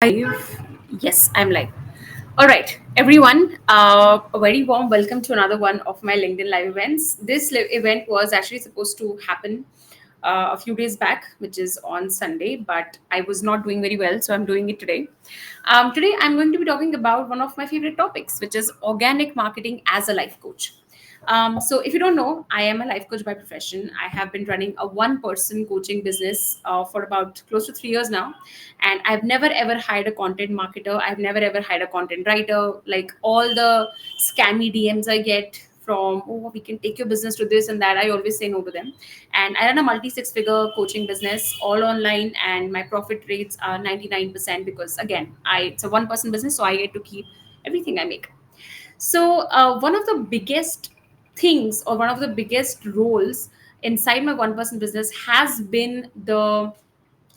Live. Yes, I'm live. All right, everyone. A very warm welcome to another one of my LinkedIn live events. This event was actually supposed to happen a few days back, which is on Sunday, but I was not doing very well, so I'm doing it today. Today, I'm going to be talking about one of my favorite topics, which is organic marketing as a life coach. So, if you don't know, I am a life coach by profession. I have been running a one person coaching business for about close to 3 years now. And I've never ever hired a content marketer. I've never ever hired a content writer. Like all the scammy DMs I get from, oh, we can take your business to this and that, I always say no to them. And I run a multi six figure coaching business all online, and my profit rates are 99% because, again, it's a one person business, so I get to keep everything I make. So, one of the biggest things or one of the biggest roles inside my one person business has been the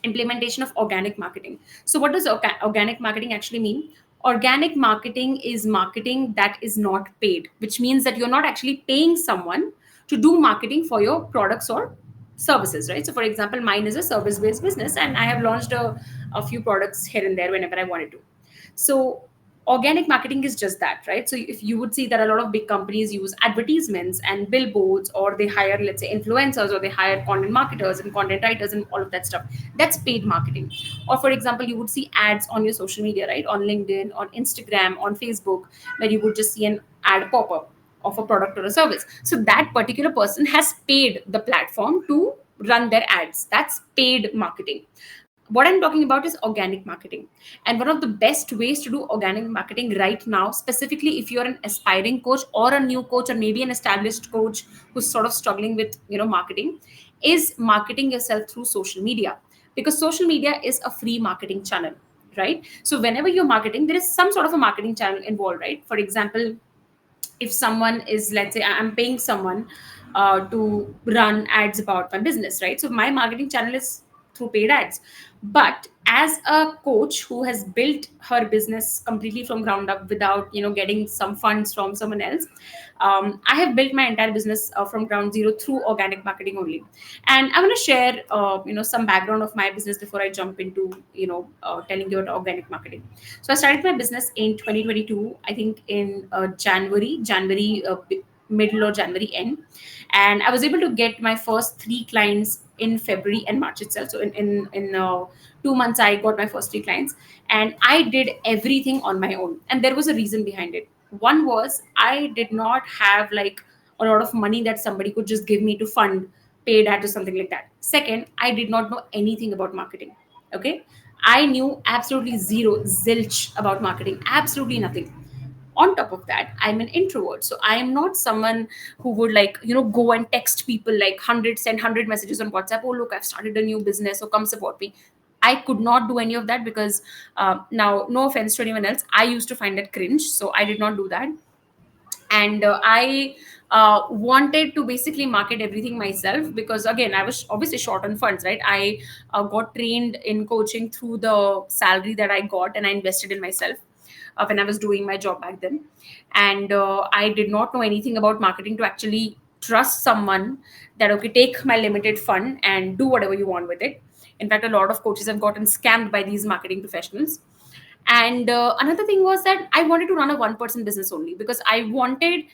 implementation of organic marketing. So, what does organic marketing actually mean? Organic marketing is marketing that is not paid, which means that you're not actually paying someone to do marketing for your products or services, right? So, for example, mine is a service based business, and I have launched a few products here and there whenever I wanted to. So, organic marketing is just that, right? So if you would see that a lot of big companies use advertisements and billboards, or they hire, let's say, influencers, or they hire content marketers and content writers and all of that stuff, that's paid marketing. Or for example, you would see ads on your social media, right? On LinkedIn, on Instagram, on Facebook, where you would just see an ad pop up of a product or a service. So that particular person has paid the platform to run their ads. That's paid marketing. What I'm talking about is organic marketing. And one of the best ways to do organic marketing right now, specifically if you're an aspiring coach or a new coach or maybe an established coach who's sort of struggling with, marketing, is marketing yourself through social media. Because social media is a free marketing channel, right? So whenever you're marketing, there is some sort of a marketing channel involved, right? For example, if someone is, let's say, I'm paying someone to run ads about my business, right? So my marketing channel is through paid ads. But as a coach who has built her business completely from ground up without getting some funds from someone else, I have built my entire business from ground zero through organic marketing only. And I want to share some background of my business before I jump into telling you about organic marketing. So I started my business in 2022, I think in middle or January end, and I was able to get my first three clients in February and March itself. So in 2 months, I got my first three clients, and I did everything on my own. And there was a reason behind it. One was I did not have like a lot of money that somebody could just give me to fund paid ad or something like that. Second, I did not know anything about marketing. Okay, I knew absolutely zero, zilch about marketing, absolutely nothing. On top of that, I'm an introvert. So I am not someone who would go and text people like 100, send 100 messages on WhatsApp. Oh, look, I've started a new business, so come support me. I could not do any of that because now, no offense to anyone else, I used to find that cringe. So I did not do that. And I wanted to basically market everything myself because, again, I was obviously short on funds, right? I got trained in coaching through the salary that I got, and I invested in myself when I was doing my job back then. And I did not know anything about marketing to actually trust someone that, okay, take my limited fund and do whatever you want with it. In fact, a lot of coaches have gotten scammed by these marketing professionals. And another thing was that I wanted to run a one person business only because I wanted,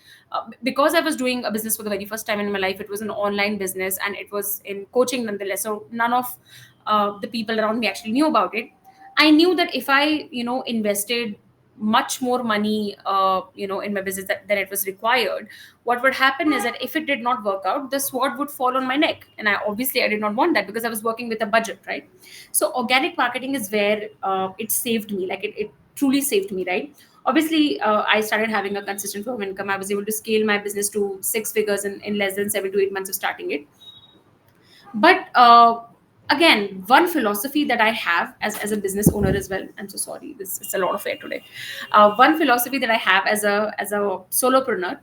because I was doing a business for the very first time in my life. It was an online business and it was in coaching nonetheless. So none of the people around me actually knew about it. I knew that if I, invested much more money, in my business than it was required, what would happen is that if it did not work out, the sword would fall on my neck. And I did not want that because I was working with a budget, right? So organic marketing is where it saved me, like it truly saved me, right? Obviously, I started having a consistent flow of income. I was able to scale my business to six figures in less than 7 to 8 months of starting it. But again, one philosophy that I have as a business owner as well, I'm so sorry, this is a lot of air today. One philosophy that I have as a solopreneur,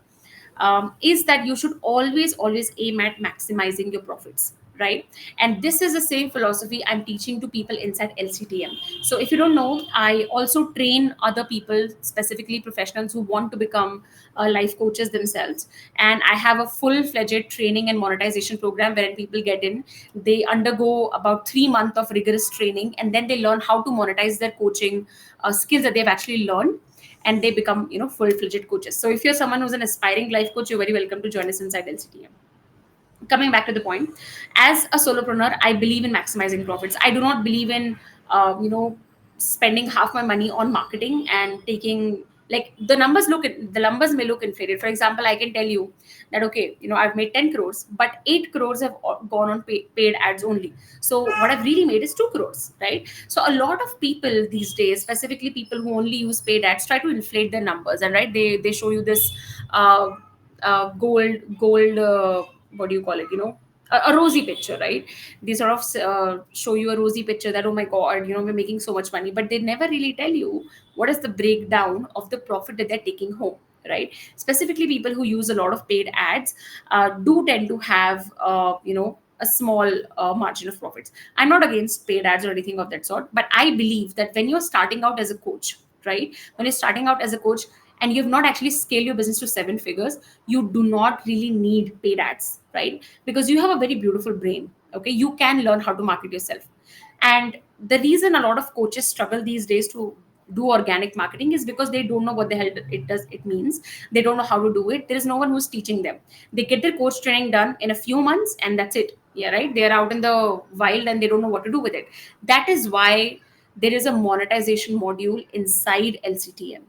is that you should always aim at maximizing your profits, right? And this is the same philosophy I'm teaching to people inside LCTM. So if you don't know, I also train other people, specifically professionals who want to become life coaches themselves. And I have a full-fledged training and monetization program wherein people get in. They undergo about 3 months of rigorous training, and then they learn how to monetize their coaching skills that they've actually learned, and they become, full-fledged coaches. So if you're someone who's an aspiring life coach, you're very welcome to join us inside LCTM. Coming back to the point, as a solopreneur, I believe in maximizing profits. I do not believe in spending half my money on marketing and taking, like, the numbers may look inflated. For example, I can tell you that, okay, I've made 10 crores, but 8 crores have gone on paid ads only. So what I've really made is 2 crores, right? So a lot of people these days, specifically people who only use paid ads, try to inflate their numbers, and right, they show you this uh, gold what do you call it, a rosy picture, right? They sort of show you a rosy picture that, oh my god, we're making so much money, but they never really tell you what is the breakdown of the profit that they're taking home, right? Specifically, people who use a lot of paid ads do tend to have a small margin of profits. I'm not against paid ads or anything of that sort, but I believe that when you're starting out as a coach, right, when you're starting out as a coach and you've not actually scaled your business to 7 figures, you do not really need paid ads, right? Because you have a very beautiful brain. Okay, you can learn how to market yourself. And the reason a lot of coaches struggle these days to do organic marketing is because they don't know what the hell it means. They don't know how to do it. There is no one who's teaching them. They get their coach training done in a few months and that's it. Yeah, right, they're out in the wild and they don't know what to do with it. That is why there is a monetization module inside LCTM,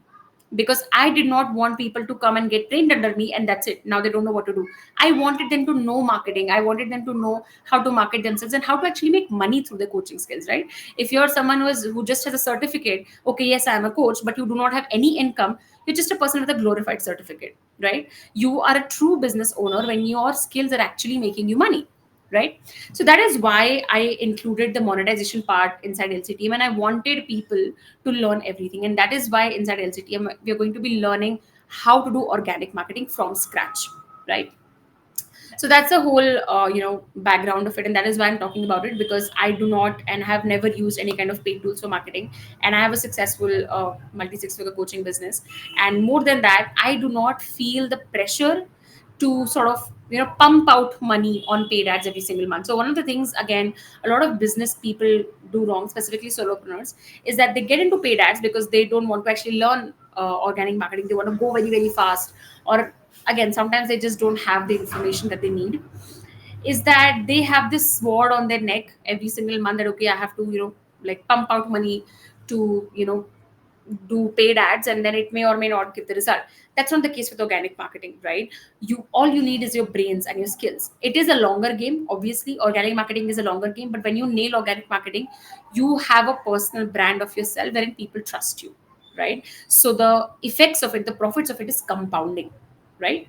because I did not want people to come and get trained under me and that's it. Now they don't know what to do. I wanted them to know marketing. I wanted them to know how to market themselves and how to actually make money through their coaching skills, right? If you're someone who just has a certificate, okay, yes, I'm a coach, but you do not have any income, you're just a person with a glorified certificate, right? You are a true business owner when your skills are actually making you money, right? So that is why I included the monetization part inside LCTM, and I wanted people to learn everything. And that is why inside LCTM we are going to be learning how to do organic marketing from scratch, right? So that's the whole background of it, and that is why I'm talking about it, because I do not and have never used any kind of paid tools for marketing, and I have a successful multi six figure coaching business. And more than that, I do not feel the pressure to sort of pump out money on paid ads every single month. So one of the things, again, a lot of business people do wrong, specifically solopreneurs, is that they get into paid ads because they don't want to actually learn organic marketing. They want to go very very fast, or again, sometimes they just don't have the information that they need. Is that they have this sword on their neck every single month that, okay, I have to like pump out money to do paid ads, and then it may or may not give the result. That's not the case with organic marketing, right? You all you need is your brains and your skills. It is a longer game, obviously. Organic marketing is a longer game, but when you nail organic marketing, you have a personal brand of yourself wherein people trust you, right? So the effects of it, the profits of it is compounding, right?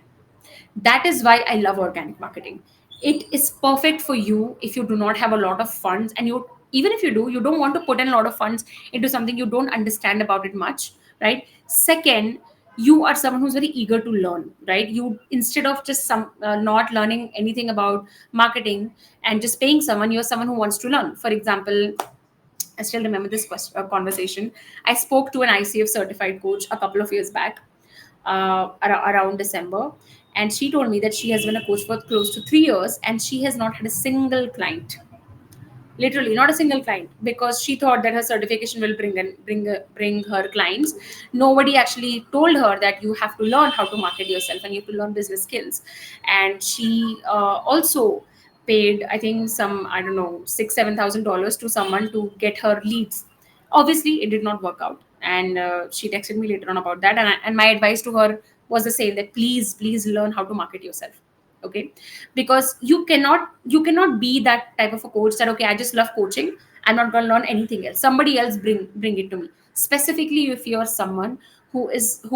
That is why I love organic marketing. It is perfect for you if you do not have a lot of funds, and you, even if you do, you don't want to put in a lot of funds into something you don't understand about it much, right? Second, you are someone who's very eager to learn, right? You, instead of just not learning anything about marketing and just paying someone, you're someone who wants to learn. For example, I still remember this conversation. I spoke to an ICF certified coach a couple of years back, around December. And she told me that she has been a coach for close to 3 years and she has not had a single client. Literally, not a single client, because she thought that her certification will bring her clients. Nobody actually told her that you have to learn how to market yourself and you have to learn business skills. And she also paid, I think, some, I don't know, $6,000-7,000 to someone to get her leads. Obviously it did not work out, and she texted me later on about that, and my advice to her was the same, that please learn how to market yourself. Okay, because you cannot be that type of a coach that, okay, I just love coaching, I'm not going to learn anything else, somebody else bring it to me. Specifically, if you're someone who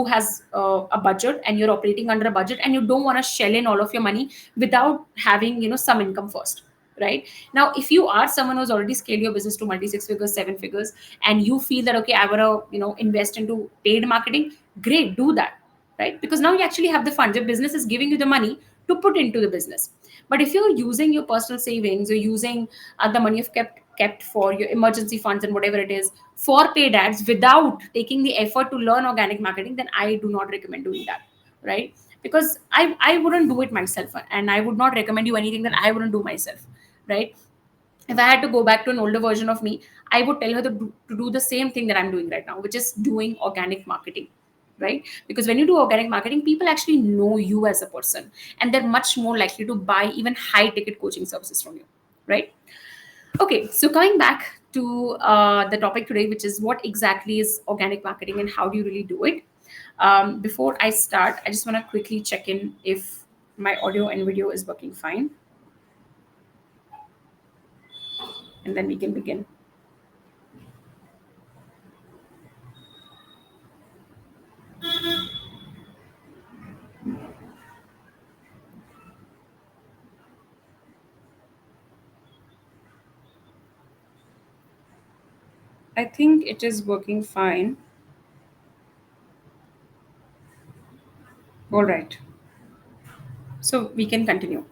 has a budget and you're operating under a budget and you don't want to shell in all of your money without having some income first, right? Now if you are someone who's already scaled your business to multi six figures, 7 figures, and you feel that, okay, I want to invest into paid marketing, great, do that, right? Because now you actually have the funds, your business is giving you the money to put into the business. But if you're using your personal savings, you're using the money you've kept for your emergency funds and whatever it is for paid ads without taking the effort to learn organic marketing, then I do not recommend doing that, right? Because I wouldn't do it myself, and I would not recommend you anything that I wouldn't do myself, right? If I had to go back to an older version of me, I would tell her to do the same thing that I'm doing right now, which is doing organic marketing, right? Because when you do organic marketing, people actually know you as a person, and they're much more likely to buy even high ticket coaching services from you, right? Okay, so coming back to the topic today, which is what exactly is organic marketing and how do you really do it. Before I start, I just want to quickly check in if my audio and video is working fine, and then we can begin. I think it is working fine. All right. So we can continue.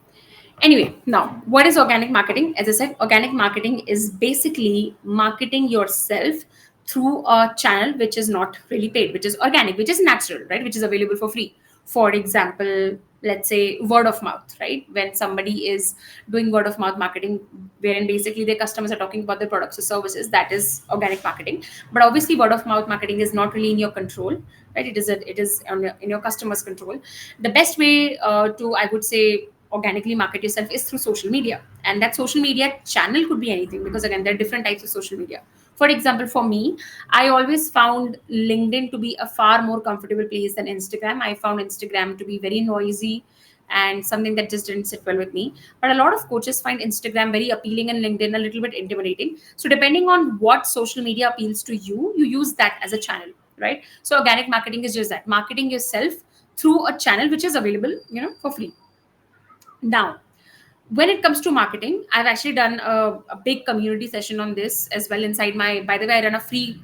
Anyway, now what is organic marketing? As I said, organic marketing is basically marketing yourself through a channel which is not really paid, which is organic, which is natural, right? Which is available for free. For example, let's say word of mouth, right? When somebody is doing word of mouth marketing, wherein basically their customers are talking about their products or services, that is organic marketing. But obviously, word of mouth marketing is not really in your control, right? It is in your customers' control. The best way to, I would say, organically market yourself is through social media, and that social media channel could be anything, because again there are different types of social media. For example, for me, I always found LinkedIn to be a far more comfortable place than Instagram. I found Instagram to be very noisy and something that just didn't sit well with me. But a lot of coaches find Instagram very appealing and LinkedIn a little bit intimidating. So depending on what social media appeals to you, you use that as a channel, right? So organic marketing is just that, marketing yourself through a channel which is available, for free. Now, when it comes to marketing, I've actually done a big community session on this as well inside my. By the way, I run a free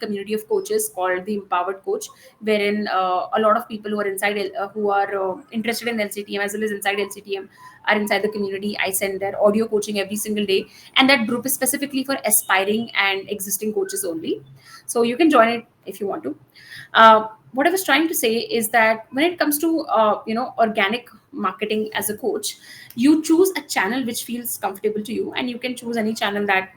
community of coaches called the Empowered Coach, wherein a lot of people who are who are interested in LCTM as well as inside LCTM are inside the community. I send their audio coaching every single day, and that group is specifically for aspiring and existing coaches only. So you can join it if you want to. What I was trying to say is that when it comes to organic marketing as a coach, you choose a channel which feels comfortable to you, and you can choose any channel that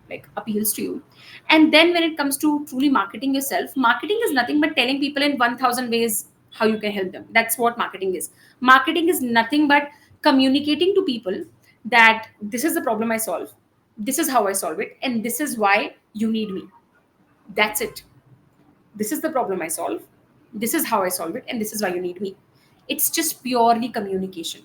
like appeals to you. And then when it comes to truly marketing yourself, marketing is nothing but telling people in 1000 ways how you can help them. That's what marketing is. Marketing is nothing but communicating to people that this is the problem I solve, this is how I solve it, and this is why you need me. That's it. This is the problem I solve, this is how I solve it, and this is why you need me. It's just purely communication.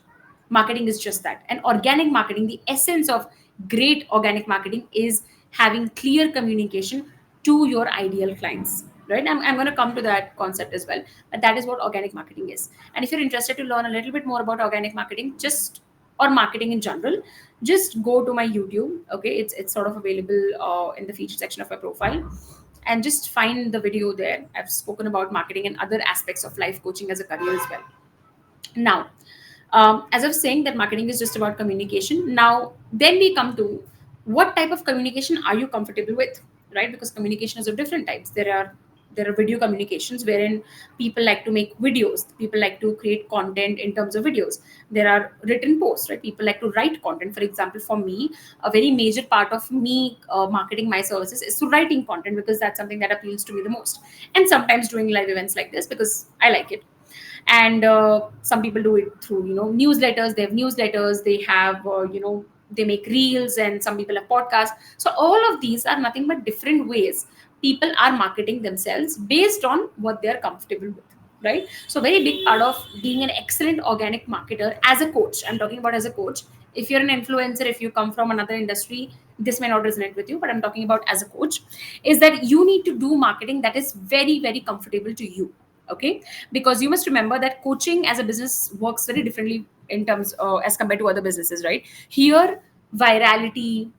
Marketing is just that. And organic marketing, the essence of great organic marketing is having clear communication to your ideal clients, right? I'm going to come to that concept as well, but that is what organic marketing is. And if you're interested to learn a little bit more about organic marketing, just or marketing in general, just go to my YouTube. Okay, it's sort of available in the feature section of my profile, and just find the video there. I've spoken about marketing and other aspects of life coaching as a career as well. Now, as I was saying, that marketing is just about communication. Now, then we come to what type of communication are you comfortable with, right? Because communication is of different types. There are video communications wherein people like to make videos. People like to create content in terms of videos. There are written posts, right? People like to write content. For example, for me, a very major part of me marketing my services is through writing content, because that's something that appeals to me the most. And sometimes doing live events like this because I like it. And some people do it through newsletters. They have newsletters, they have they make reels, and some people have podcasts. So all of these are nothing but different ways people are marketing themselves based on what they're comfortable with, right? So very big part of being an excellent organic marketer as a coach, I'm talking about as a coach. If you're an influencer, if you come from another industry, this may not resonate with you, but I'm talking about as a coach, is that you need to do marketing that is very, very comfortable to you. Okay, because you must remember that coaching as a business works very differently in terms as compared to other businesses, right? Here, virality,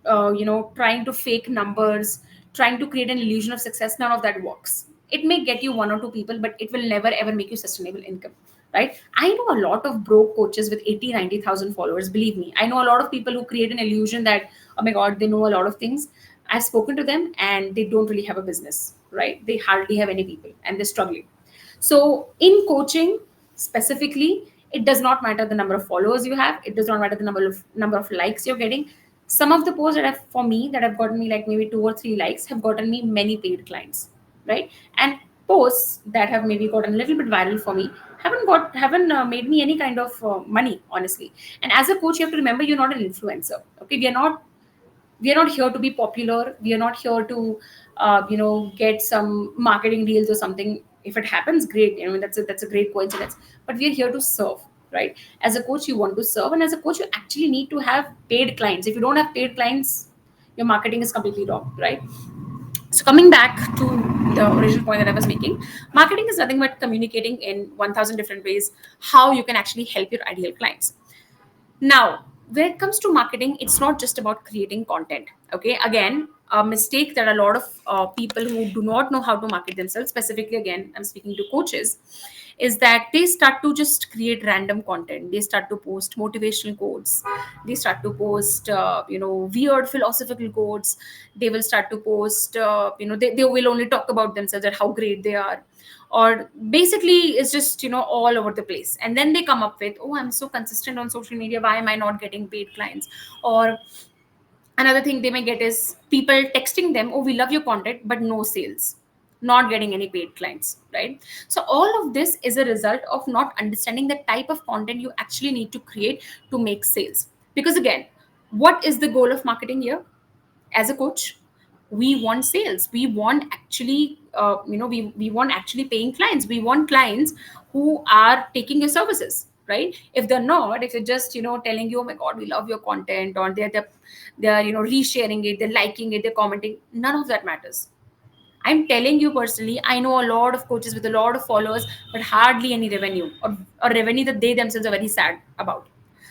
trying to fake numbers, trying to create an illusion of success, none of that works. It may get you one or two people, but it will never ever make you sustainable income, right? I know a lot of broke coaches with 80, 90,000 followers. Believe me, I know a lot of people who create an illusion that, oh my God, they know a lot of things. I've spoken to them and they don't really have a business, right? They hardly have any people and they're struggling. So in coaching specifically, it does not matter the number of followers you have. It does not matter the number of likes you're getting. Some of the posts that have for me that have gotten me like maybe 2 or 3 likes have gotten me many paid clients, right? And posts that have maybe gotten a little bit viral for me haven't made me any kind of money, honestly. And as a coach, you have to remember you're not an influencer. Okay, we are not here to be popular. We are not here to get some marketing deals or something. If it happens, great. That's a great coincidence. But we are here to serve, right? As a coach, you want to serve, and as a coach, you actually need to have paid clients. If you don't have paid clients, your marketing is completely wrong, right? So coming back to the original point that I was making, marketing is nothing but communicating in 1000 different ways how you can actually help your ideal clients. Now, when it comes to marketing, it's not just about creating content. Okay, again, a mistake that a lot of people who do not know how to market themselves, specifically, again, I'm speaking to coaches, is that they start to just create random content. They start to post motivational quotes. They start to post, weird philosophical quotes. They will start to post, they will only talk about themselves and how great they are, or basically it's just all over the place. And then they come up with, oh, I'm so consistent on social media, why am I not getting paid clients? Or another thing they may get is people texting them, oh, we love your content, but no sales, not getting any paid clients, right? So all of this is a result of not understanding the type of content you actually need to create to make sales. Because again, what is the goal of marketing here? As a coach, we want sales. We want actually we want actually paying clients. We want clients who are taking your services, right? If they're not, if they're just telling you, oh my God, we love your content, or they're resharing it, they're liking it, they're commenting, none of that matters. I'm telling you personally, I know a lot of coaches with a lot of followers, but hardly any revenue, or revenue that they themselves are very sad about.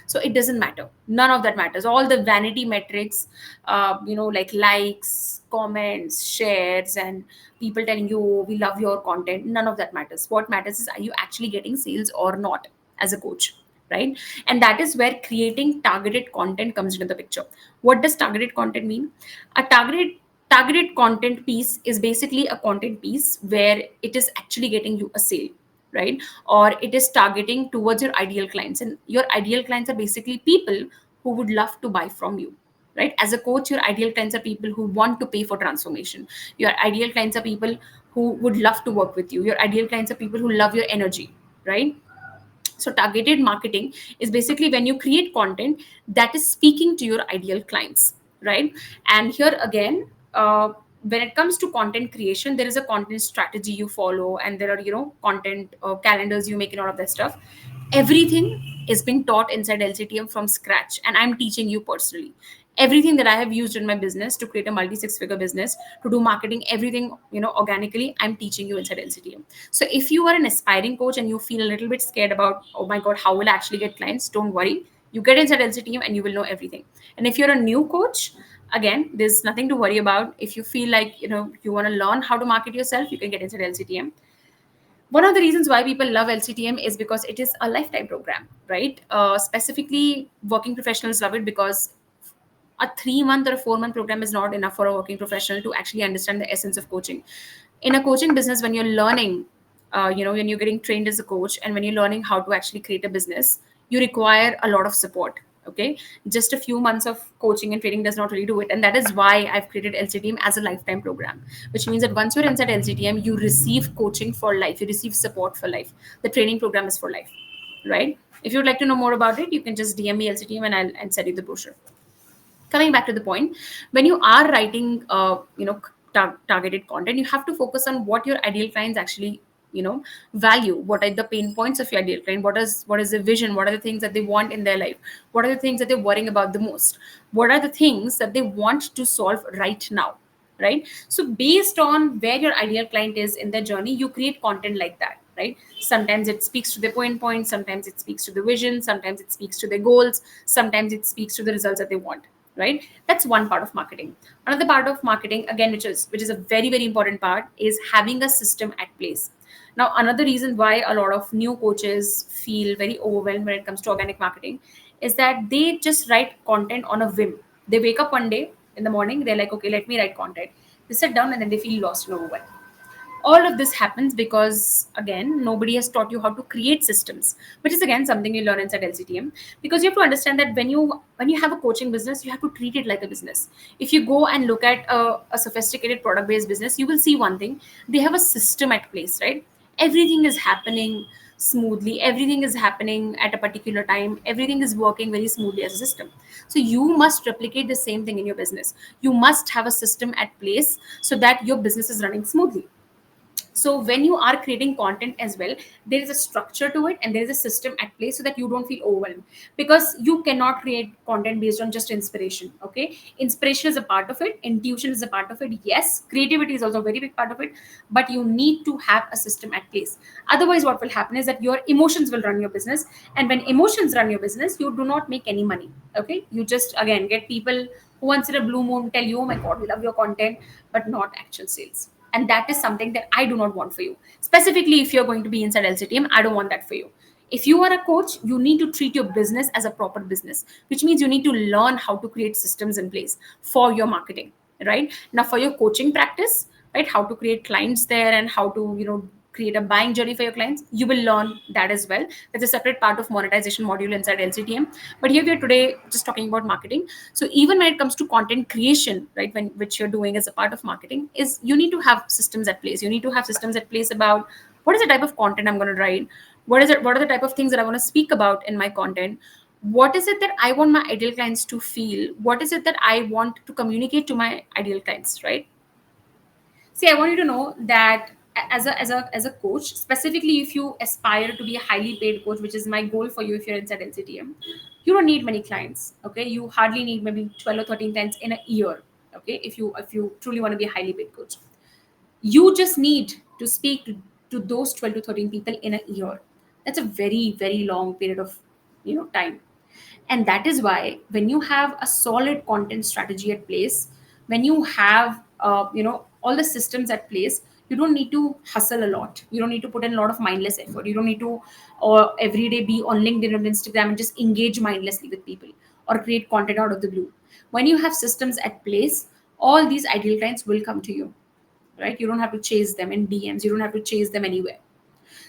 So it doesn't matter. None of that matters. All the vanity metrics, like likes, comments, shares, and people telling you, oh, we love your content. None of that matters. What matters is, are you actually getting sales or not as a coach? Right. And that is where creating targeted content comes into the picture. What does targeted content mean? A targeted content piece is basically a content piece where it is actually getting you a sale, right? Or it is targeting towards your ideal clients, and your ideal clients are basically people who would love to buy from you, right? As a coach, your ideal clients are people who want to pay for transformation. Your ideal clients are people who would love to work with you. Your ideal clients are people who love your energy, right? So targeted marketing is basically when you create content that is speaking to your ideal clients, right? And here again, when it comes to content creation, there is a content strategy you follow, and there are content calendars you make, and all of that stuff. Everything is being taught inside LCTM from scratch, and I'm teaching you personally. Everything that I have used in my business to create a multi six figure business, to do marketing, everything organically, I'm teaching you inside LCTM. So if you are an aspiring coach and you feel a little bit scared about, oh my God, how will I actually get clients? Don't worry. You get inside LCTM and you will know everything. And if you're a new coach, again, there's nothing to worry about. If you feel like you want to learn how to market yourself, you can get inside LCTM. One of the reasons why people love LCTM is because it is a lifetime program, right? Specifically, working professionals love it because a 3 month or a 4 month program is not enough for a working professional to actually understand the essence of coaching. In a coaching business, when you're learning, when you're getting trained as a coach, and when you're learning how to actually create a business, you require a lot of support. Okay, just a few months of coaching and training does not really do it, and that is why I've created LCTM as a lifetime program, which means that once you're inside LCTM, you receive coaching for life, you receive support for life. The training program is for life, right? If you'd like to know more about it, you can just DM me LCTM and I'll send you the brochure. Coming back to the point, when you are writing targeted content, you have to focus on what your ideal clients actually value. What are the pain points of your ideal client? What is the vision? What are the things that they want in their life? What are the things that they're worrying about the most? What are the things that they want to solve right now, right? So based on where your ideal client is in their journey, you create content like that, right? Sometimes it speaks to their pain points, sometimes it speaks to the vision, sometimes it speaks to their goals, sometimes it speaks to the results that they want, right? That's one part of marketing. Another part of marketing, again, which is a very very important part, is having a system at place. Now, another reason why a lot of new coaches feel very overwhelmed when it comes to organic marketing is that they just write content on a whim. They wake up one day in the morning, they're like, okay, let me write content. They sit down and then they feel lost and overwhelmed. All of this happens because, again, nobody has taught you how to create systems, which is again something you learn inside LCTM. Because you have to understand that when you have a coaching business, you have to treat it like a business. If you go and look at a sophisticated product based business, you will see one thing: they have a system at place, right? Everything is happening smoothly, everything is happening at a particular time, everything is working very smoothly as a system. So you must replicate the same thing in your business. You must have a system at place so that your business is running smoothly. So when you are creating content as well, there is a structure to it and there is a system at play so that you don't feel overwhelmed, because you cannot create content based on just inspiration. Okay, inspiration is a part of it, intuition is a part of it, yes, creativity is also a very big part of it, but you need to have a system at place. Otherwise what will happen is that your emotions will run your business, and when emotions run your business, you do not make any money. Okay, you just again get people who once in a blue moon tell you, oh my god, we love your content, but not actual sales. And that is something that I do not want for you. Specifically, if you're going to be inside LCTM, I don't want that for you. If you are a coach, you need to treat your business as a proper business, which means you need to learn how to create systems in place for your marketing, right? Now, for your coaching practice, right, how to create clients there and how to, create a buying journey for your clients, you will learn that as well. That's a separate part of monetization module inside LCTM. But here we are today just talking about marketing. So even when it comes to content creation, right, when which you're doing as a part of marketing, is you need to have systems at place. You need to have systems at place about what is the type of content I'm going to write, what are the type of things that I want to speak about in my content, what is it that I want my ideal clients to feel, what is it that I want to communicate to my ideal clients, right? See, I want you to know that as a coach, specifically if you aspire to be a highly paid coach, which is my goal for you if you're inside LCTM, you don't need many clients. Okay, you hardly need maybe 12 or 13 clients in a year. Okay, if you truly want to be a highly paid coach, you just need to speak to those 12 to 13 people in a year. That's a very very long period of time. And that is why when you have a solid content strategy at place, when you have all the systems at place, you don't need to hustle a lot, you don't need to put in a lot of mindless effort, you don't need to or every day be on LinkedIn or Instagram and just engage mindlessly with people or create content out of the blue. When you have systems at place, all these ideal clients will come to you, right? You don't have to chase them in DMs, you don't have to chase them anywhere.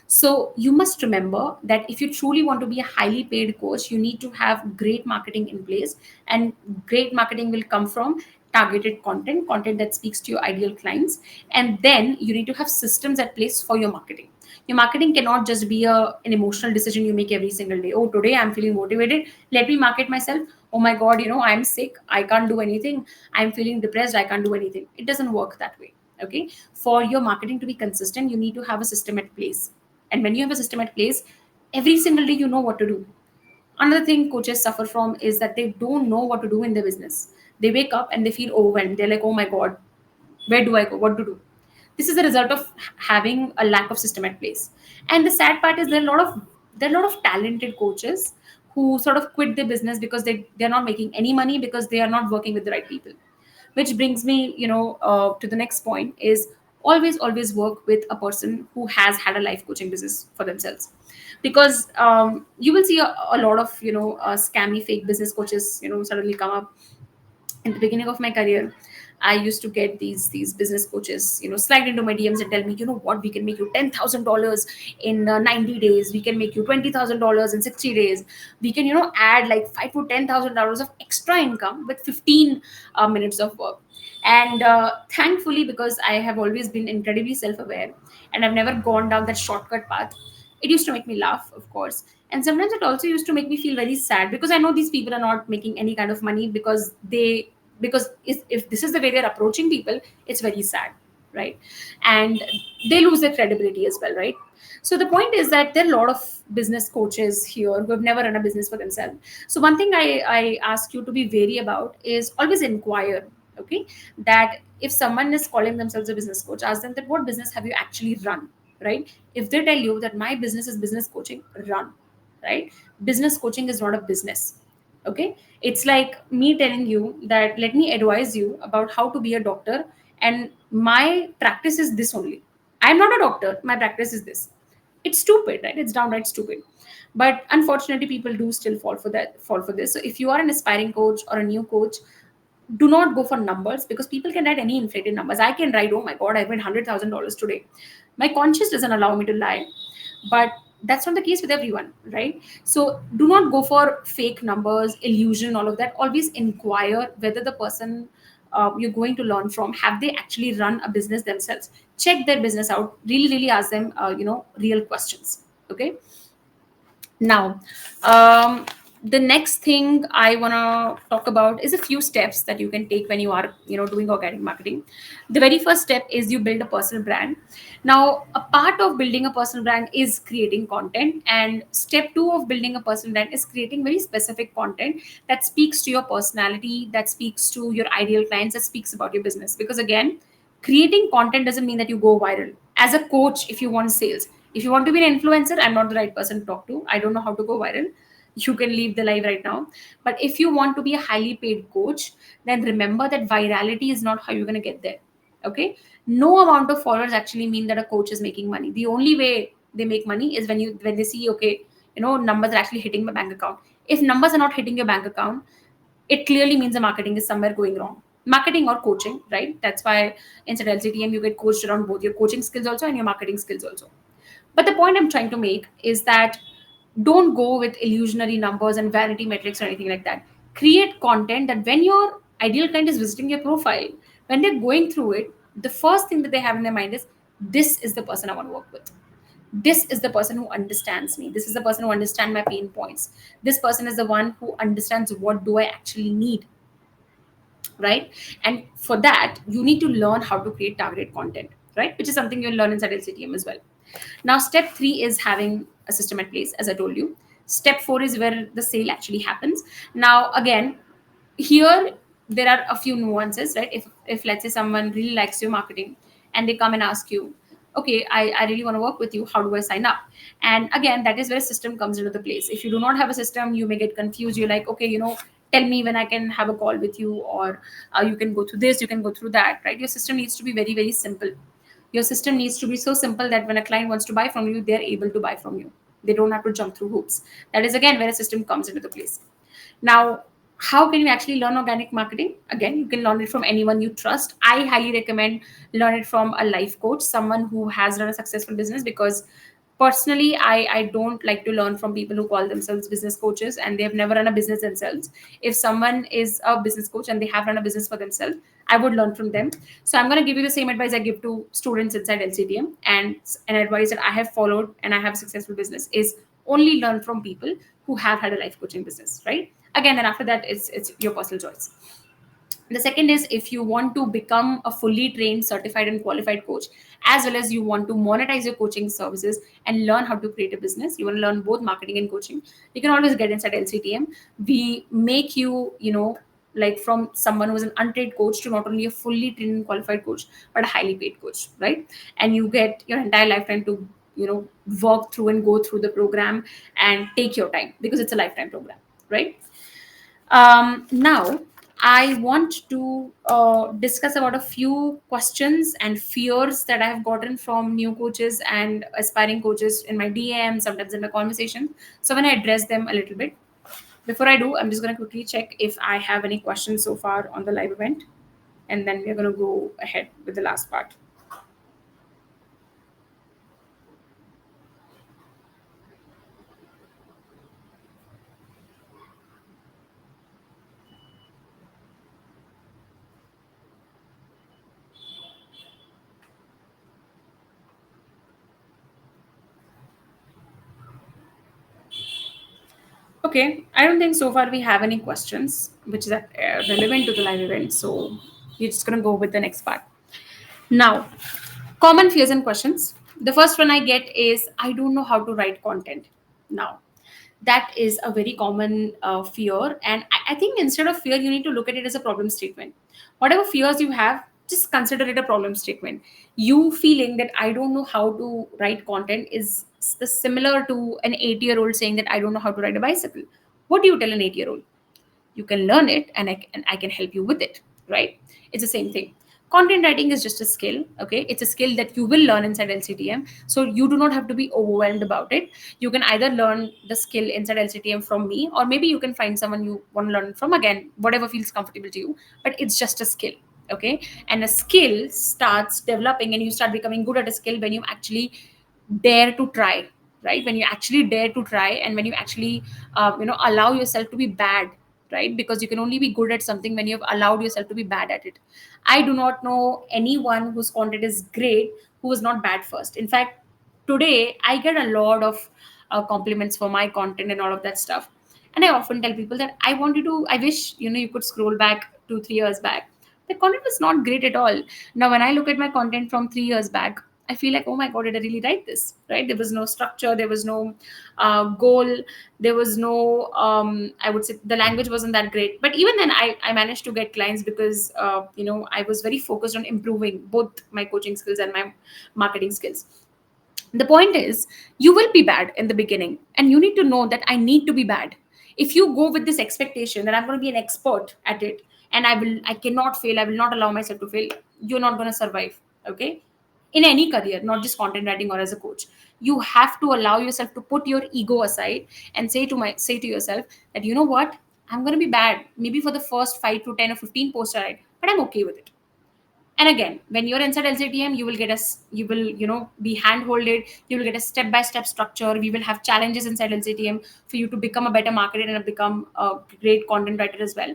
So you must remember that if you truly want to be a highly paid coach, you need to have great marketing in place. And great marketing will come from targeted content that speaks to your ideal clients. And then you need to have systems at place for your marketing. Your marketing cannot just be an emotional decision you make every single day. Oh, today I'm feeling motivated. Let me market myself. Oh my God, I'm sick. I can't do anything. I'm feeling depressed. I can't do anything. It doesn't work that way. Okay. For your marketing to be consistent, you need to have a system at place, and when you have a system at place, every single day you know what to do. Another thing coaches suffer from is that they don't know what to do in their business. They wake up and they feel overwhelmed. They're like, oh my God, where do I go? What to do? This is a result of having a lack of system at place. And the sad part is there are a lot of talented coaches who sort of quit their business because they're not making any money because they are not working with the right people. Which brings me to the next point is always work with a person who has had a life coaching business for themselves, because you will see a lot of scammy fake business coaches suddenly come up. In the beginning of my career, I used to get these business coaches slide into my DMs and tell me, you know what, we can make you $10,000 in 90 days, we can make you $20,000 in 60 days, we can add like $5 to $10,000 of extra income with 15 minutes of work. And thankfully, because I have always been incredibly self-aware and I've never gone down that shortcut path, it used to make me laugh, of course. And sometimes it also used to make me feel very sad, because I know these people are not making any kind of money, because if this is the way they're approaching people, it's very sad, right? And they lose their credibility as well, right? So the point is that there are a lot of business coaches here who have never run a business for themselves. So one thing I ask you to be wary about is always inquire. Okay, that if someone is calling themselves a business coach, ask them that what business have you actually run, right? If they tell you that my business is business coaching, run, right? Business coaching is not a business. Okay, it's like me telling you that let me advise you about how to be a doctor, and my practice is this only. I'm not a doctor. My practice is this. It's stupid, right? It's downright stupid. But unfortunately, people do still fall for this. So if you are an aspiring coach or a new coach, do not go for numbers, because people can write any inflated numbers. I can write, oh my God, I made $100,000 today. My conscience doesn't allow me to lie. But that's not the case with everyone, right? So do not go for fake numbers, illusion, all of that. Always inquire whether the person you're going to learn from, have they actually run a business themselves. Check their business out, really really ask them real questions. Okay. Now, the next thing I want to talk about is a few steps that you can take when you are, doing organic marketing. The very first step is you build a personal brand. Now, a part of building a personal brand is creating content, and step two of building a personal brand is creating very specific content that speaks to your personality, that speaks to your ideal clients, that speaks about your business. Because again, creating content doesn't mean that you go viral. As a coach, if you want sales, if you want to be an influencer, I'm not the right person to talk to. I don't know how to go viral. You can leave the live right now. But if you want to be a highly paid coach, then remember that virality is not how you're going to get there. Okay. No amount of followers actually mean that a coach is making money. The only way they make money is when they see, okay, numbers are actually hitting my bank account. If numbers are not hitting your bank account, it clearly means the marketing is somewhere going wrong. Marketing or coaching, right? That's why inside LCTM you get coached around both your coaching skills also and your marketing skills also. But the point I'm trying to make is that don't go with illusionary numbers and vanity metrics or anything like that. Create content that when your ideal client is visiting your profile, when they're going through it, the first thing that they have in their mind is, this is the person I want to work with. This is the person who understands me. This is the person who understands my pain points. This person is the one who understands what do I actually need, right? And for that, you need to learn how to create targeted content, right? Which is something you'll learn inside LCTM as well. Now, step three is having a system at place, as I told you. Step four is where the sale actually happens. Now, again, here there are a few nuances, right? If let's say someone really likes your marketing and they come and ask you, okay, I really want to work with you, how do I sign up? And again, that is where system comes into the place. If you do not have a system, you may get confused. You're like, okay, tell me when I can have a call with you, or you can go through this, you can go through that, right? Your system needs to be very very simple. Your system needs to be so simple that when a client wants to buy from you, they're able to buy from you. They don't have to jump through hoops. That is again where a system comes into the place. Now, how can you actually learn organic marketing? Again, you can learn it from anyone you trust. I highly recommend learn it from a life coach, someone who has run a successful business, because personally, I don't like to learn from people who call themselves business coaches and they've never run a business themselves. If someone is a business coach and they have run a business for themselves, I would learn from them. So I'm going to give you the same advice I give to students inside LCDM, and an advice that I have followed and I have a successful business is only learn from people who have had a life coaching business, right? Again, then after that, it's your personal choice. The second is, if you want to become a fully trained, certified, and qualified coach, as well as you want to monetize your coaching services and learn how to create a business, you want to learn both marketing and coaching, you can always get inside LCTM. We make you, like from someone who is an untrained coach to not only a fully trained and qualified coach, but a highly paid coach, right? And you get your entire lifetime to, work through and go through the program and take your time, because it's a lifetime program, right? Now, I want to discuss about a few questions and fears that I have gotten from new coaches and aspiring coaches in my DM, sometimes in my conversation. So, when I address them a little bit, before I do, I'm just going to quickly check if I have any questions so far on the live event, and then we're going to go ahead with the last part. Okay, I don't think so far we have any questions which is relevant to the live event. So, you're just going to go with the next part. Now, common fears and questions. The first one I get is, I don't know how to write content. Now, that is a very common fear. And I think instead of fear, you need to look at it as a problem statement. Whatever fears you have, just consider it a problem statement. You feeling that I don't know how to write content is similar to an 8-year-old saying that I don't know how to ride a bicycle. What do you tell an 8-year-old? You can learn it, and I can help you with it, right? It's the same thing. Content writing is just a skill. Okay, it's a skill that you will learn inside LCTM, so you do not have to be overwhelmed about it. You can either learn the skill inside LCTM from me, or maybe you can find someone you want to learn from, again, whatever feels comfortable to you. But it's just a skill. Okay, and a skill starts developing and you start becoming good at a skill when you actually dare to try, right? When you actually dare to try, and when you actually allow yourself to be bad, right? Because you can only be good at something when you've allowed yourself to be bad at it. I do not know anyone whose content is great who was not bad first. In fact, today I get a lot of compliments for my content and all of that stuff. And I often tell people that I wish, you could scroll back 2 3 years back. The content was not great at all. Now, when I look at my content from 3 years back, I feel like, oh my God, did I really write this? Right? There was no structure, there was no goal, there was no, I would say the language wasn't that great. But even then, I managed to get clients because, I was very focused on improving both my coaching skills and my marketing skills. The point is, you will be bad in the beginning, and you need to know that I need to be bad. If you go with this expectation that I'm going to be an expert at it, and I cannot fail, I will not allow myself to fail, you're not going to survive. Okay, in any career, not just content writing or as a coach, you have to allow yourself to put your ego aside and say to yourself that, you know what, I'm going to be bad maybe for the first 5 to 10 or 15 posts I write, but I'm okay with it. And again, when you're inside LCTM, you will, be hand-holded. You will get a step-by-step structure. We will have challenges inside LCTM for you to become a better marketer and become a great content writer as well.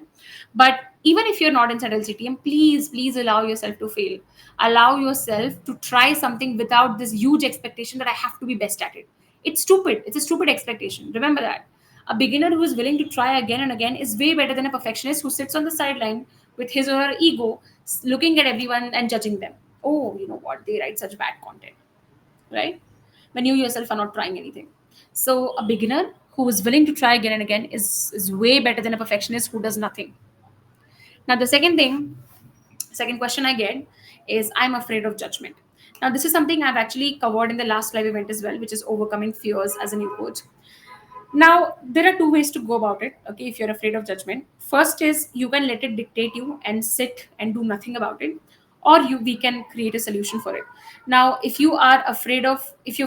But even if you're not inside LCTM, please allow yourself to fail. Allow yourself to try something without this huge expectation that I have to be best at it. It's stupid. It's a stupid expectation. Remember that. A beginner who is willing to try again and again is way better than a perfectionist who sits on the sideline with his or her ego, looking at everyone and judging them. Oh, you know what? They write such bad content, right? When you yourself are not trying anything. So, a beginner who is willing to try again and again is way better than a perfectionist who does nothing. Now, the second question I get is, I'm afraid of judgment. Now, this is something I've actually covered in the last live event as well, which is overcoming fears as a new coach. Now, there are two ways to go about it. Okay, if you're afraid of judgment, first is you can let it dictate you and sit and do nothing about it, or we can create a solution for it. Now, if you're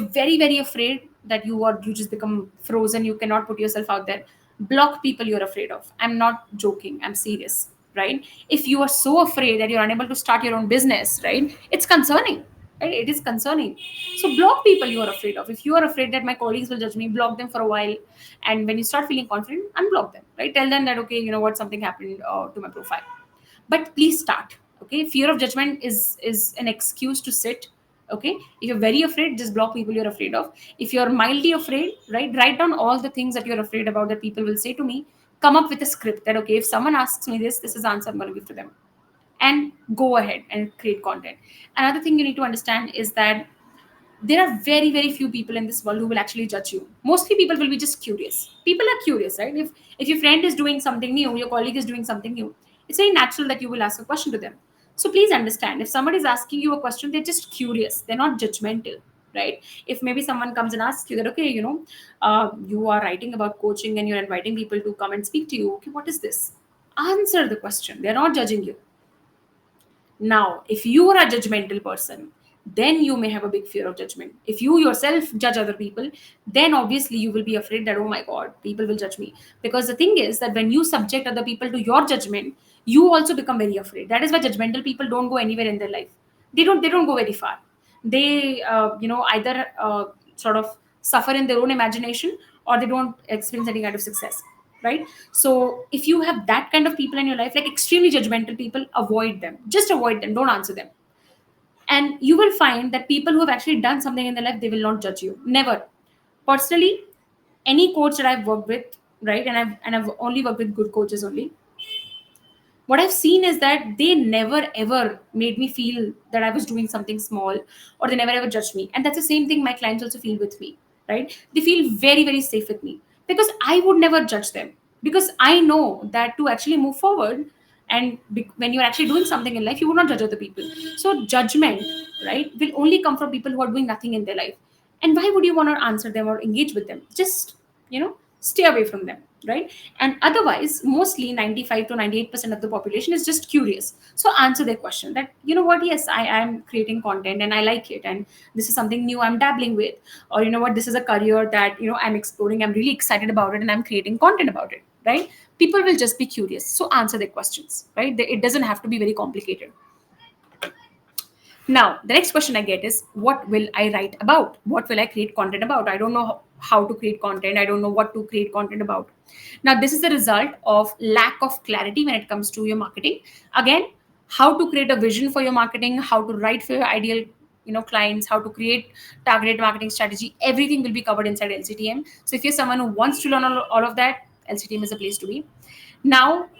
very very afraid that you just become frozen, you cannot put yourself out there. Block people you're afraid of. I'm not joking. I'm serious. Right? If you are so afraid that you're unable to start your own business, right? It's concerning. Right? It is concerning. So block people you are afraid of. If you are afraid that my colleagues will judge me, block them for a while, and when you start feeling confident, unblock them. Right? Tell them that, okay, you know what, something happened to my profile. But please start. Okay, fear of judgment is an excuse to sit. Okay, if you're very afraid, just block people you're afraid of. If you're mildly afraid, right, write down all the things that you're afraid about that people will say to me. Come up with a script that, okay, if someone asks me this is the answer I'm going to give to them, and go ahead and create content. Another thing you need to understand is that there are very very few people in this world who will actually judge you. Mostly people will be just curious. People are curious, right? If your friend is doing something new, your colleague is doing something new, it's very natural that you will ask a question to them. So please understand, if somebody is asking you a question, they're just curious, they're not judgmental, right? If maybe someone comes and asks you that, okay, you are writing about coaching and you're inviting people to come and speak to you, okay, what is this? Answer the question. They're not judging you. Now, if you are a judgmental person, then you may have a big fear of judgment. If you yourself judge other people, then obviously you will be afraid that, oh my God, people will judge me. Because the thing is that when you subject other people to your judgment, you also become very afraid. That is why judgmental people don't go anywhere in their life. They don't go very far. They either sort of suffer in their own imagination, or they don't experience any kind of success, right? So if you have that kind of people in your life, like extremely judgmental people, avoid them. Just avoid them. Don't answer them. And you will find that people who have actually done something in their life, they will not judge you. Never. Personally, any coach that I've worked with, right, and I've only worked with good coaches only, what I've seen is that they never ever made me feel that I was doing something small, or they never ever judged me. And that's the same thing my clients also feel with me, right? They feel very, very safe with me because I would never judge them, because I know that to actually move forward and when you're actually doing something in life, you would not judge other people. So judgment, right, will only come from people who are doing nothing in their life. And why would you want to answer them or engage with them? Just, stay away from them. right? And otherwise, mostly 95 to 98% of the population is just curious. So answer their question that, you know what, yes, I am creating content and I like it, and this is something new I'm dabbling with, or you know what, this is a career that I'm exploring, I'm really excited about it, and I'm creating content about it, right? People will just be curious, so answer their questions, right? It doesn't have to be very complicated. Now, the next question I get is, what will I write about? What will I create content about? I don't know how to create content. I don't know what to create content about. Now, this is the result of lack of clarity when it comes to your marketing. Again, how to create a vision for your marketing, how to write for your ideal clients, how to create targeted marketing strategy, everything will be covered inside LCTM. So if you're someone who wants to learn all of that, LCTM is a place to be. Now,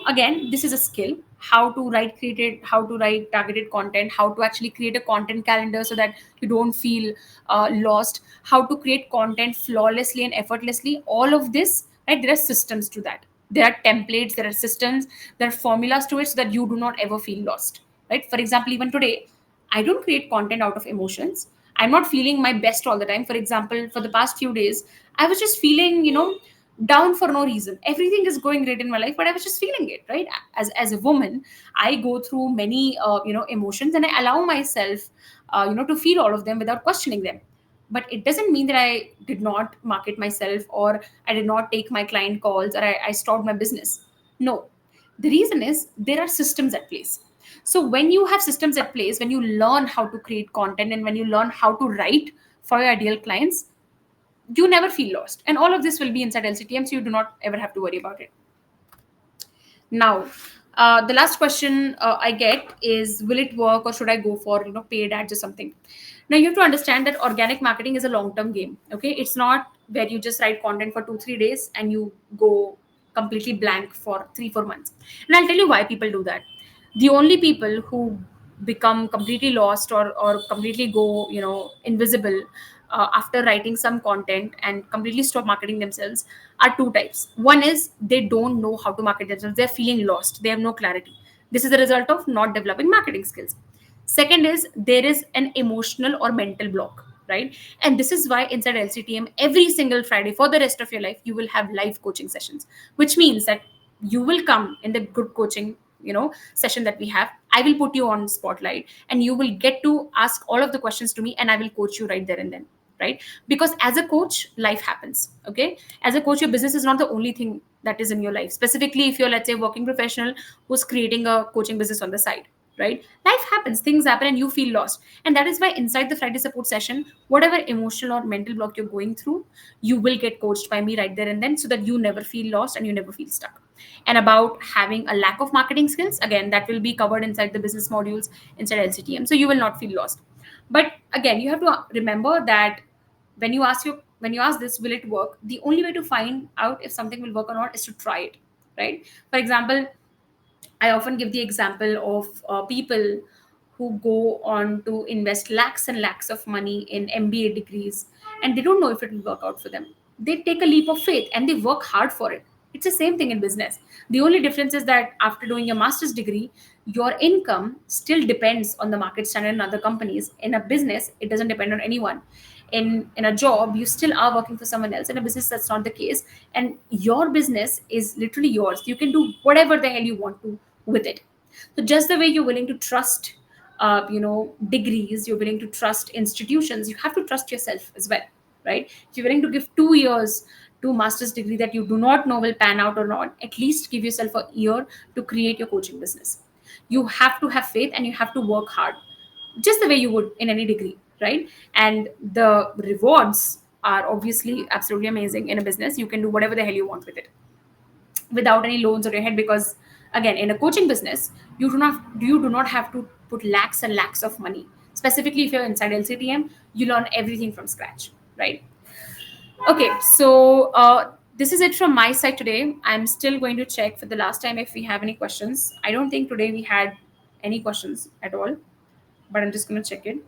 again, this is a skill, how to write targeted content, how to actually create a content calendar so that you don't feel lost, how to create content flawlessly and effortlessly, all of this, right? There are systems to that, there are templates, there are systems, there are formulas to it, so that you do not ever feel lost, right? For example, even today, I don't create content out of emotions. I'm not feeling my best all the time. For example, for the past few days, I was just feeling, down for no reason. Everything is going great in my life, but I was just feeling it, right? As a woman, I go through many, emotions, and I allow myself, to feel all of them without questioning them. But it doesn't mean that I did not market myself, or I did not take my client calls, or I stopped my business. No, the reason is there are systems at place. So when you have systems at place, when you learn how to create content, and when you learn how to write for your ideal clients, you never feel lost, and all of this will be inside LCTM, so you do not ever have to worry about it. Now, the last question I get is, will it work, or should I go for paid ads or something? Now you have to understand that organic marketing is a long term game. Okay, it's not where you just write content for 2 3 days and you go completely blank for 3 4 months. And I'll tell you why people do that. The only people who become completely lost, or completely go invisible after writing some content and completely stop marketing themselves are two types. One is they don't know how to market themselves, they're feeling lost, they have no clarity. This is the result of not developing marketing skills. Second is there is an emotional or mental block, right? And this is why inside LCTM, every single Friday for the rest of your life, you will have live coaching sessions, which means that you will come in the group coaching session that we have. I will put you on spotlight, and you will get to ask all of the questions to me, and I will coach you right there and then, right? Because as a coach, life happens. Okay, as a coach, your business is not the only thing that is in your life. Specifically, if you're, let's say, a working professional who's creating a coaching business on the side, right? Life happens, things happen, and you feel lost. And that is why inside the Friday support session, whatever emotional or mental block you're going through, you will get coached by me right there and then, so that you never feel lost and you never feel stuck. And about having a lack of marketing skills, again, that will be covered inside the business modules inside LCTM, so you will not feel lost. But again, you have to remember that when you ask this, will it work, the only way to find out if something will work or not is to try it, right? For example, I often give the example of people who go on to invest lakhs and lakhs of money in MBA degrees, and they don't know if it will work out for them. They take a leap of faith and they work hard for it. It's the same thing in business. The only difference is that after doing your master's degree, your income still depends on the market standard in other companies. In a business, it doesn't depend on anyone. In a job, you still are working for someone else. In a business, that's not the case, and your business is literally yours. You can do whatever the hell you want to with it. So just the way you're willing to trust degrees, you're willing to trust institutions, you have to trust yourself as well, right? If you're willing to give 2 years to master's degree that you do not know will pan out or not, at least give yourself a year to create your coaching business. You have to have faith, and you have to work hard, just the way you would in any degree, right? And the rewards are obviously absolutely amazing. In a business, you can do whatever the hell you want with it without any loans on your head, because again, in a coaching business, you do not have to put lakhs and lakhs of money. Specifically, if you're inside LCTM, you learn everything from scratch, right? Okay, so this is it from my side today. I'm still going to check for the last time if we have any questions. I don't think today we had any questions at all, but I'm just going to check it.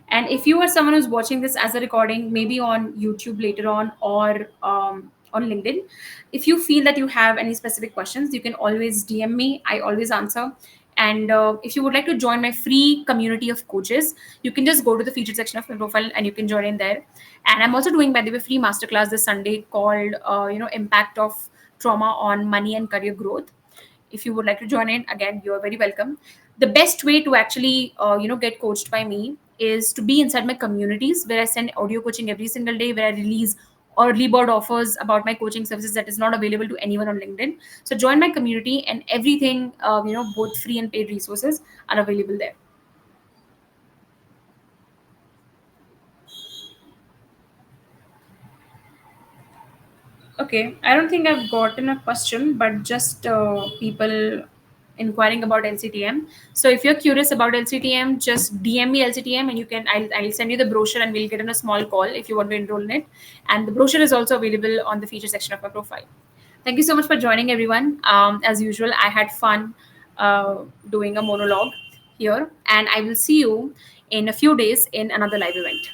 And if you are someone who's watching this as a recording, maybe on YouTube later on, or on LinkedIn, if you feel that you have any specific questions, you can always DM me. I always answer. And if you would like to join my free community of coaches, you can just go to the featured section of my profile and you can join in there. And I'm also doing, by the way, free masterclass this Sunday called, Impact of trauma on money and career growth. If you would like to join in, again, you are very welcome. The best way to actually get coached by me is to be inside my communities, where I send audio coaching every single day, where I release early bird offers about my coaching services that is not available to anyone on LinkedIn. So join my community, and everything, both free and paid resources are available there. Okay, I don't think I've gotten a question, but just people inquiring about LCTM. So if you're curious about LCTM, just DM me LCTM, and I'll send you the brochure, and we'll get in a small call if you want to enroll in it. And the brochure is also available on the feature section of my profile. Thank you so much for joining, everyone. As usual, I had fun doing a monologue here, and I will see you in a few days in another live event.